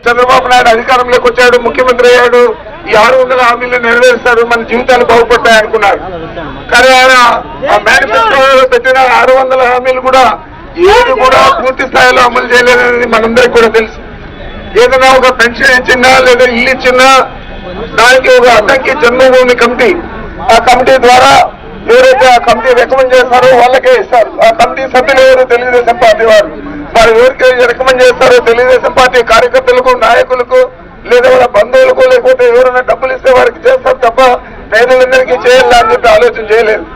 చంద్రబాబు నాయుడు అధికారంలోకి వచ్చాడు, ముఖ్యమంత్రి అయ్యాడు, ఈ 600 హామీలు నెరవేరుస్తారు, మన జీవితాలు బాగుపడతాయి అనుకున్నారు. కానీ ఆయన ఆ మేనిఫెస్టోలో పెట్టిన 600 హామీలు కూడా ఏది కూడా పూర్తి స్థాయిలో అమలు చేయలేదనేది మనందరికీ కూడా తెలుసు. ఏదైనా ఒక పెన్షన్ ఇచ్చినా లేదా ఇల్లు ఇచ్చినా దానికి ఒక అడ్డంకి జన్మభూమి కమిటీ, ఆ కమిటీ ద్వారా ఎవరైతే ఆ కమిటీ రికమెండ్ చేస్తారో వాళ్ళకే ఇస్తారు. ఆ కమిటీ సభ్యులు ఎవరు? తెలుగుదేశం పార్టీ వారు. వారు ఎవరికి రికమెండ్ చేస్తారో తెలుగుదేశం పార్టీ కార్యకర్తలకు, నాయకులకు, లేదా వాళ్ళ బంధువులకు, లేకపోతే ఎవరైనా డబ్బులు ఇస్తే వారికి చేస్తారు తప్ప పేదలందరికీ చేయాలని చెప్పి ఆలోచన చేయలేదు.